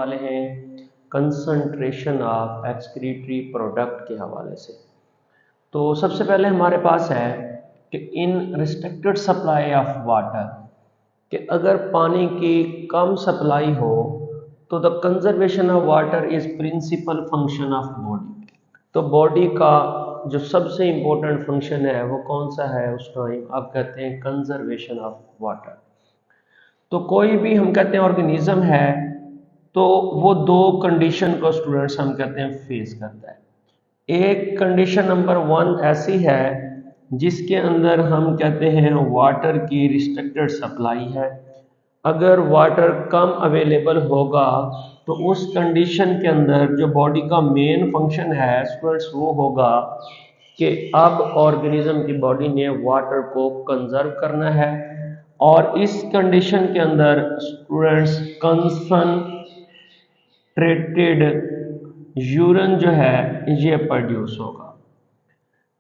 वाले हैं concentration of excretory product के हवाले से। तो सबसे पहले हमारे पास है कि in restricted supply of water, कि अगर पानी की कम सप्लाई हो तो the conservation of water is principal function of body. तो बॉडी का जो सबसे इम्पोर्टेंट फंक्शन है वो कौन सा है उस टाइम, आप कहते हैं कंजर्वेशन ऑफ वाटर। तो कोई भी हम कहते हैं ऑर्गेनिज्म है तो वो दो कंडीशन को स्टूडेंट्स हम कहते हैं फेस करता है। एक कंडीशन नंबर 1 ऐसी है जिसके अंदर हम कहते हैं वाटर की रिस्ट्रिक्टेड सप्लाई है। अगर वाटर कम अवेलेबल होगा तो उस कंडीशन के अंदर जो बॉडी का मेन फंक्शन है स्टूडेंट्स वो होगा कि अब ऑर्गेनिज्म की बॉडी ने वाटर को कंजर्व करना है, और इस कंडीशन के अंदर स्टूडेंट्स कंसंट्रेटेड यूरिन जो है ये प्रोड्यूस होगा।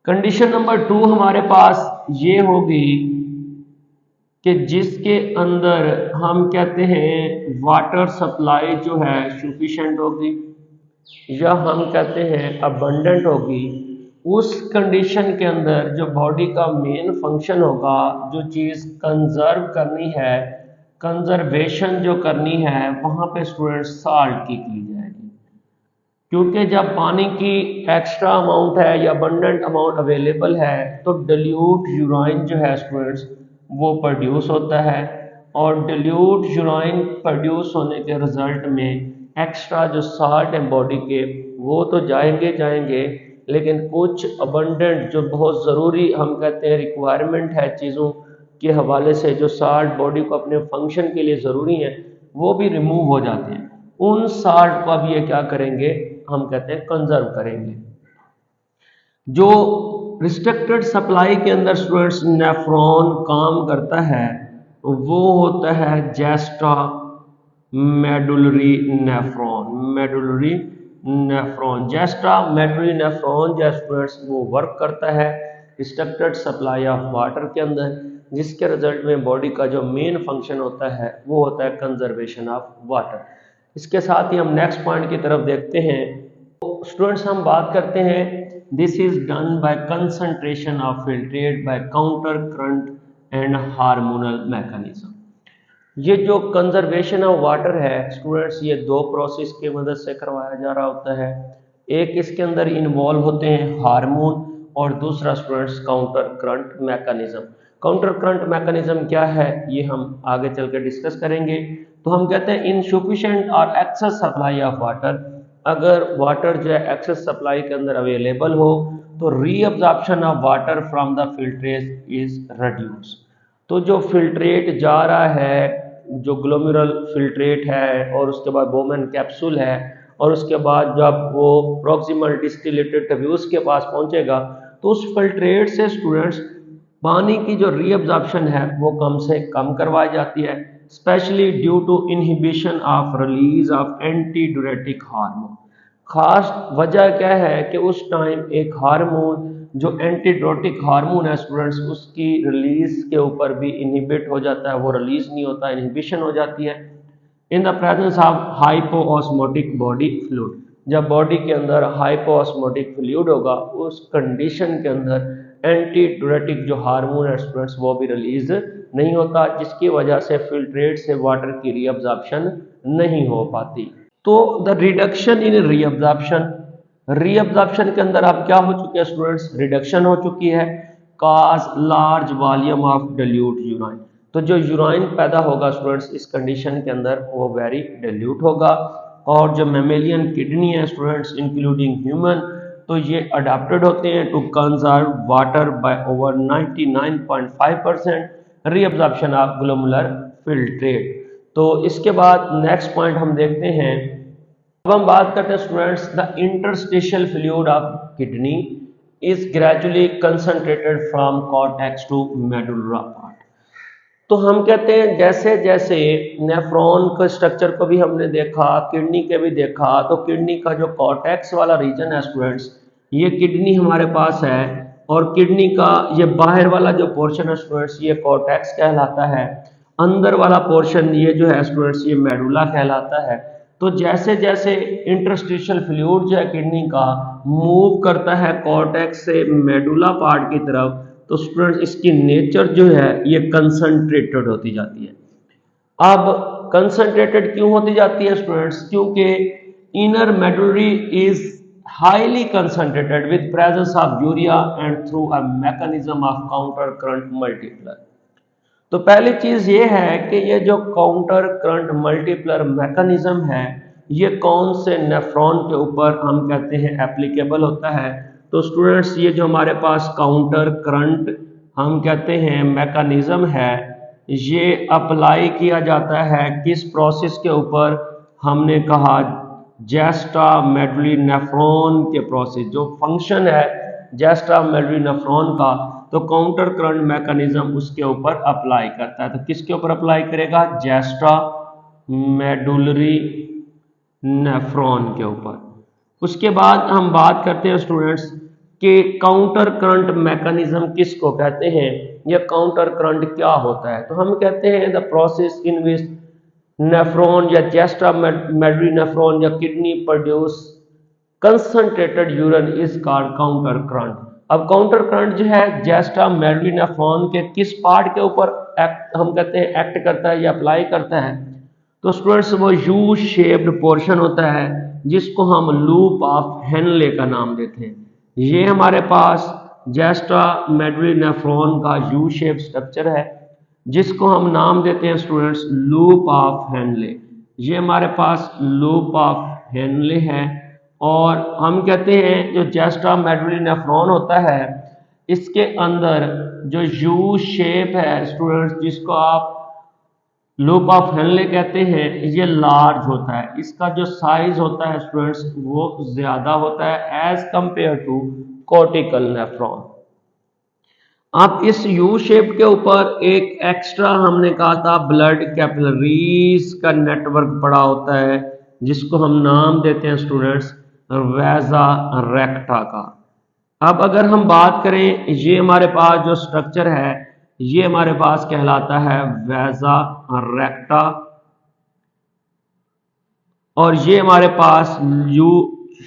कंडीशन नंबर 2 हमारे पास ये होगी कि जिसके अंदर हम कहते हैं वाटर सप्लाई जो है सफिशिएंट होगी या हम कहते हैं अबंडेंट होगी। उस कंडीशन के अंदर जो बॉडी का मेन फंक्शन होगा, जो चीज़ कंजर्व करनी है, कंजर्वेशन जो करनी है, वहाँ पे स्टूडेंट साल्ट की जाएगी। क्योंकि जब पानी की एक्स्ट्रा अमाउंट है या अबंडेंट अमाउंट अवेलेबल है तो डिल्यूट यूराइन जो है स्टूडेंट्स वो प्रोड्यूस होता है, और डिल्यूट यूराइन प्रोड्यूस होने के रिजल्ट में एक्स्ट्रा जो साल्ट है बॉडी के वो तो जाएंगे, लेकिन कुछ अबंडेंट जो बहुत ज़रूरी हम कहते हैं रिक्वायरमेंट है चीज़ों के हवाले से, जो साल्ट बॉडी को अपने फंक्शन के लिए ज़रूरी है वो भी रिमूव हो जाते हैं। उन साल्ट को अब ये क्या करेंगे, हम कहते हैं कंजर्व करेंगे। जो रिस्ट्रिक्टेड सप्लाई के अंदर स्टूडेंट्स नेफ्रॉन काम करता है वो होता है जेस्टा मेडुलरी नेफ्रॉन। जेस्टा मेडुलरी नेफ्रॉन जो स्टूडेंट्स वो वर्क करता है रिस्ट्रिक्टेड सप्लाई ऑफ वाटर के अंदर, जिसके रिजल्ट में बॉडी का जो मेन फंक्शन होता है वो होता है कंजर्वेशन ऑफ वाटर। इसके साथ ही हम नेक्स्ट पॉइंट की तरफ देखते हैं। स्टूडेंट्स हम बात करते हैं this is done by concentration of filtrate by counter current and hormonal mechanism. ये जो कंजर्वेशन ऑफ वाटर है स्टूडेंट्स ये दो प्रोसेस की मदद से करवाया जा रहा होता है। एक इसके अंदर इन्वॉल्व होते हैं हार्मोन और दूसरा students counter current mechanism. Counter current mechanism क्या है ये हम आगे चल कर डिस्कस करेंगे। तो हम कहते हैं इनसफिशिएंट और एक्सेस सप्लाई ऑफ वाटर, अगर वाटर जो है एक्सेस सप्लाई के अंदर अवेलेबल हो तो reabsorption of water from the filtrate is reduce. तो जो फिल्ट्रेट जा रहा है, जो ग्लोमेरुलर फिल्ट्रेट है और उसके बाद बोमेन कैप्सूल है और उसके बाद जब वो प्रॉक्सिमल डिस्टिलेटेड ट्यूब्यूल्स के पास पहुंचेगा तो उस फिल्ट्रेट से स्टूडेंट्स पानी की जो रीअब्जॉर्प्शन है वो कम से कम करवाई जाती है, specially due to inhibition of release of anti diuretic hormone. खास वजह क्या है कि उस टाइम एक हार्मोन जो एंटीडोटिक हार्मोन है स्टूडेंट्स उसकी रिलीज के ऊपर भी इनहिबिट हो जाता है, वो रिलीज नहीं होता, इनहिबिशन हो जाती है in the presence of hypoosmotic body fluid. जब बॉडी के अंदर हाइपोऑस्मोटिक फ्लूइड होगा उस कंडीशन के अंदर एंटीडायरेटिक जो हार्मोन है स्टूडेंट्स वो भी रिलीज नहीं होता, जिसकी वजह से फिल्ट्रेट से वाटर की रीअब्जॉर्प्शन नहीं हो पाती। तो द रिडक्शन इन रीअब्जॉर्प्शन के अंदर अब क्या हो चुकी है स्टूडेंट्स, रिडक्शन हो चुकी है, cause large volume of dilute urine. तो जो यूराइन पैदा होगा स्टूडेंट्स इस कंडीशन के अंदर वो वेरी डिल्यूट होगा, और जो मैमेलियन किडनी है स्टूडेंट्स इंक्लूडिंग ह्यूमन तो ये अडेप्टेड होते हैं to conserve water by over 99.5% reabsorption of glomerular filtrate. तो इसके बाद नेक्स्ट पॉइंट हम देखते हैं। अब हम बात करते हैं students the interstitial fluid of kidney is gradually concentrated from cortex to medulla part. तो हम कहते हैं जैसे जैसे नेफ्रॉन के स्ट्रक्चर को भी हमने देखा, किडनी के भी देखा, तो किडनी का जो कॉर्टेक्स वाला रीजन है स्टूडेंट्स ये किडनी हमारे पास है, और किडनी का ये बाहर वाला जो पोर्शन है स्टूडेंट्स ये कॉर्टेक्स कहलाता है, अंदर वाला पोर्शन ये जो है स्टूडेंट्स ये मेडुला कहलाता है। तो जैसे जैसे इंटरस्टिशियल फ्लूइड जो है किडनी का मूव करता है कॉर्टेक्स से मेडुला पार्ट की तरफ, तो स्टूडेंट्स इसकी नेचर जो है ये कंसंट्रेटेड होती जाती है। अब कंसंट्रेटेड क्यों होती जाती है स्टूडेंट्स? क्योंकि inner medullary is highly concentrated with presence of urea and through a mechanism of counter current multiplier. तो पहली चीज ये है कि ये जो काउंटर करंट मल्टीप्लर मैकेनिज्म है ये कौन से नेफ्रॉन के ऊपर हम कहते हैं एप्लीकेबल होता है? तो स्टूडेंट्स ये जो हमारे पास काउंटर करंट हम कहते हैं मैकेनिज्म है ये अप्लाई किया जाता है किस प्रोसेस के ऊपर? हमने कहा जेस्टा मेडुलरी नेफ्रॉन के प्रोसेस, जो फंक्शन है जेस्टा मेडुलरी नेफ्रॉन का, तो काउंटर करंट मैकेनिज्म उसके ऊपर अप्लाई करता है। तो किसके ऊपर अप्लाई करेगा? जेस्टा मेडुलरी नेफ्रॉन के ऊपर। उसके बाद हम बात करते हैं स्टूडेंट्स कि काउंटर करंट मैकेनिज्म किसको कहते हैं या काउंटर करंट क्या होता है? तो हम कहते हैं the process in which nephron या जेस्टा मेडुलरी नेफ्रॉन या kidney produce concentrated urine is called counter current. अब काउंटर करंट जो है जेस्टा मेडुलरी नेफ्रॉन के किस पार्ट के ऊपर हम कहते हैं एक्ट करता है या अप्लाई करता है? तो स्टूडेंट्स वो यू शेप्ड पोर्शन होता है जिसको हम लूप ऑफ हेनले का नाम देते हैं। ये हमारे पास जेस्टा मेडुलरी नेफ्रॉन का यू शेप स्ट्रक्चर है जिसको हम नाम देते हैं स्टूडेंट्स लूप ऑफ हेनले। ये हमारे पास लूप ऑफ हेनले है और हम कहते हैं जो जेस्टा मेडुलरी नेफ्रॉन होता है इसके अंदर जो यू शेप है स्टूडेंट्स जिसको आप लूप ऑफ हेनले कहते हैं ये लार्ज होता है। इसका जो साइज होता है स्टूडेंट्स वो ज्यादा होता है as compare to cortical nephron. अब इस यू शेप के ऊपर एक एक्स्ट्रा हमने कहा था ब्लड कैपिलरीज का नेटवर्क पड़ा होता है जिसको हम नाम देते हैं स्टूडेंट्स वेजा रेक्टा का। अब अगर हम बात करें ये हमारे पास जो स्ट्रक्चर है ये हमारे पास कहलाता है वेजा रेक्टा और ये हमारे पास यू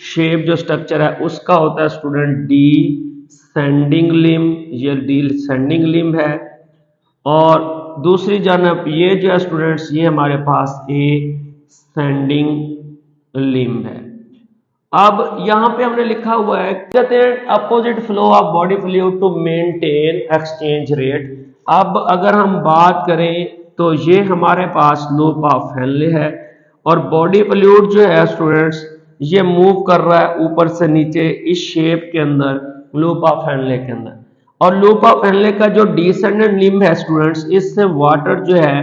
शेप जो स्ट्रक्चर है उसका होता है स्टूडेंट डी सेंडिंग लिम, ये डी सेंडिंग लिम है और दूसरी जानब ये जो है स्टूडेंट्स ये हमारे पास ए सेंडिंग लिम है। अब यहाँ पे हमने लिखा हुआ है कहते हैं opposite flow of body fluid to maintain exchange rate. अब अगर हम बात करें तो ये हमारे पास लूप ऑफ हेनले है और बॉडी फ्लूइड जो है स्टूडेंट्स ये मूव कर रहा है ऊपर से नीचे इस शेप के अंदर लूप ऑफ हेनले के अंदर। और लूप ऑफ हेनले का जो डिसेंडेंट लिम्ब है स्टूडेंट्स इससे वाटर जो है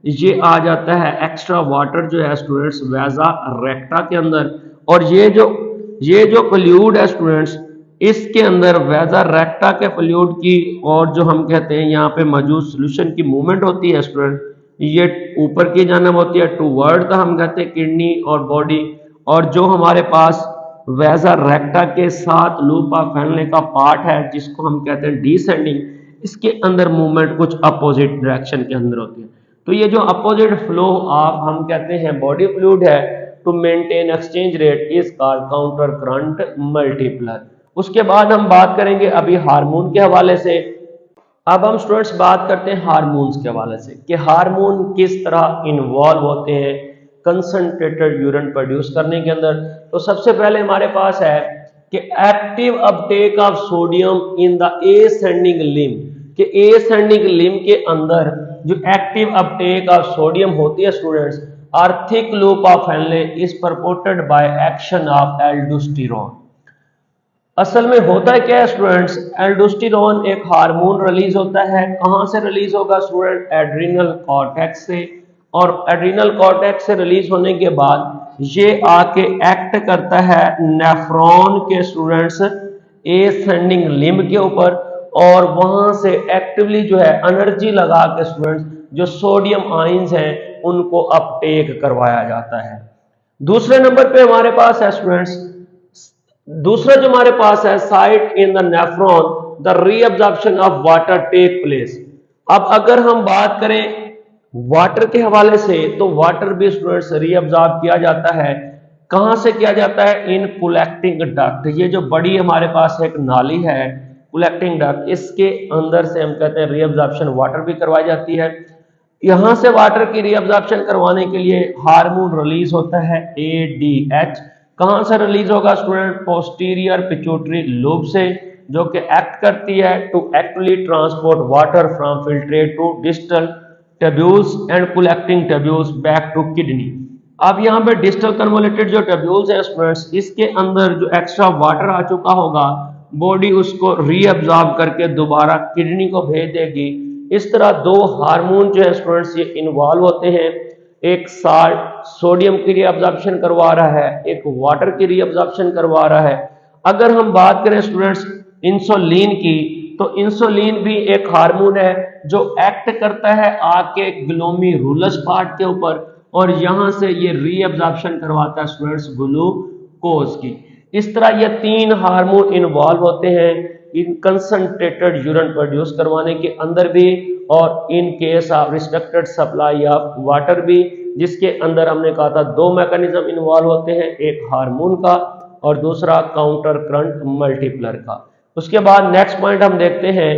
ये आ जाता है एक्स्ट्रा वाटर जो है स्टूडेंट्स वेजा रेक्टा के अंदर और ये जो फ्लूइड है स्टूडेंट्स इसके अंदर वेजा रेक्टा के फ्लूइड की और जो हम कहते हैं यहाँ पे मौजूद सोल्यूशन की मूवमेंट होती है स्टूडेंट ये ऊपर की जानब होती है टूवर्ड द हम कहते हैं किडनी और बॉडी और जो हमारे पास वेजा रेक्टा के साथ लूप ऑफ हेनले का पार्ट है जिसको हम कहते हैं डिसेंडिंग इसके अंदर मूवमेंट कुछ अपोजिट डायरेक्शन के अंदर होती है। तो ये जो अपोजिट फ्लो ऑफ हम कहते हैं बॉडी फ्लूइड है to maintain exchange rate is called counter current multiplier. उसके बाद हम बात करेंगे अभी हार्मोन के हवाले से। अब हम स्टूडेंट्स बात करते हैं हार्मोन्स के हवाले से कि हार्मोन किस तरह इन्वॉल्व होते हैं कंसंट्रेटेड यूरिन प्रोड्यूस करने के अंदर। तो सबसे पहले हमारे पास है कि active Uptake of sodium in the ascending limb कि एसेंडिंग लिम्ब के अंदर जो एक्टिव अपटेक ऑफ सोडियम होती है स्टूडेंट्स और thick loop of Henle is supported by action of aldosterone. असल में होता है क्या है स्टूडेंट्स एल्डोस्टेरोन एक हार्मोन रिलीज होता है। कहां से रिलीज होगा स्टूडेंट? एड्रिनल कॉर्टेक्स से और एड्रिनल कॉर्टेक्स से रिलीज होने के बाद ये आके एक्ट करता है नेफ्रॉन के स्टूडेंट्स एसेंडिंग लिम्ब के ऊपर और वहां से एक्टिवली जो है एनर्जी लगा के स्टूडेंट्स जो सोडियम आयंस हैं उनको अपटेक करवाया जाता है। दूसरे नंबर पे हमारे पास है स्टूडेंट्स दूसरा जो हमारे पास है site in the nephron the reabsorption of water take place. अब अगर हम बात करें वाटर के हवाले से, तो वाटर भी स्टूडेंट्स रीअब्जॉर्ब किया जाता है। कहाँ से किया जाता है? In collecting duct. ये जो बड़ी हमारे पास एक नाली है कलेक्टिंग डक्ट, इसके अंदर से हम कहते हैं रीअब्जॉर्प्शन वाटर भी करवाई जाती है। यहां से वाटर की रीअब्जॉर्प्शन करवाने के लिए हार्मोन रिलीज होता है ADH। कहां से रिलीज होगा स्टूडेंट? पोस्टीरियर पिट्यूटरी लोब से, जो कि एक्ट करती है to actually transport water from filtrate to distal tubules and collecting tubules back to kidney. अब यहाँ पे डिस्टल कन्वोलेटेड जो ट्यूब्यूल्स है स्टूडेंट्स, इसके अंदर जो एक्स्ट्रा वाटर आ चुका होगा, बॉडी उसको रीअब्जॉर्ब करके दोबारा किडनी को भेज देगी। इस तरह दो हार्मोन जो है स्टूडेंट्स ये इन्वॉल्व होते हैं। एक साल्ट सोडियम की रीअब्जॉर्प्शन करवा रहा है, एक वाटर की रीअब्जॉर्प्शन करवा रहा है। अगर हम बात करें स्टूडेंट्स इंसुलिन की, तो इंसुलिन भी एक हार्मोन है जो एक्ट करता है आके ग्लोमेरुलस पार्ट के ऊपर, और यहां से ये रीअब्जॉर्प्शन करवाता है स्टूडेंट्स ग्लूकोज की। इस तरह ये तीन हार्मोन इन्वॉल्व होते हैं इन कंसंट्रेटेड यूरिन प्रोड्यूस करवाने के अंदर भी, और in case of restricted supply of water भी, जिसके अंदर हमने कहा था दो मैकेनिज्म इन्वॉल्व होते हैं, एक हार्मोन का और दूसरा काउंटर करंट मल्टीप्लर का। उसके बाद नेक्स्ट पॉइंट हम देखते हैं।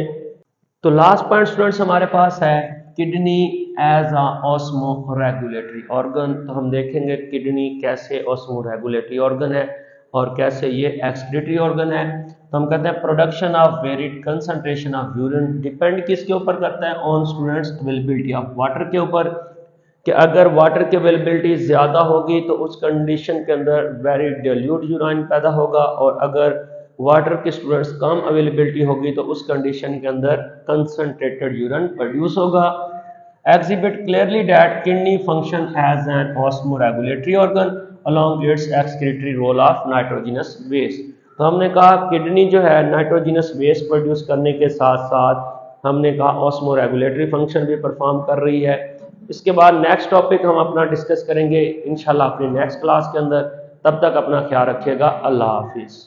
तो लास्ट पॉइंट स्टूडेंट्स हमारे पास है kidney as a osmoregulatory organ. तो हम देखेंगे किडनी कैसे ऑस्मो रेगुलेटरी ऑर्गन है और कैसे ये एक्सक्रीटरी ऑर्गन है। तो हम कहते हैं production of varied concentration of urine depend किसके ऊपर करता है? On students availability of water के ऊपर, कि अगर वाटर की अवेलेबिलिटी ज़्यादा होगी तो उस कंडीशन के अंदर वेरी डाइल्यूट यूरिन पैदा होगा, और अगर वाटर की स्टूडेंट्स कम अवेलेबिलिटी होगी तो उस कंडीशन के अंदर कंसंट्रेटेड यूरिन प्रोड्यूस होगा। Exhibit clearly that kidney function as an osmoregulatory organ along its excretory role of nitrogenous waste। तो हमने कहा किडनी जो है नाइट्रोजिनस वेस्ट प्रोड्यूस करने के साथ साथ हमने कहा ऑस्मो रेगुलेटरी फंक्शन भी परफॉर्म कर रही है। इसके बाद नेक्स्ट टॉपिक हम अपना डिस्कस करेंगे इंशाल्लाह अपनी नेक्स्ट क्लास के अंदर। तब तक अपना ख्याल रखिएगा। अल्लाह हाफिज़।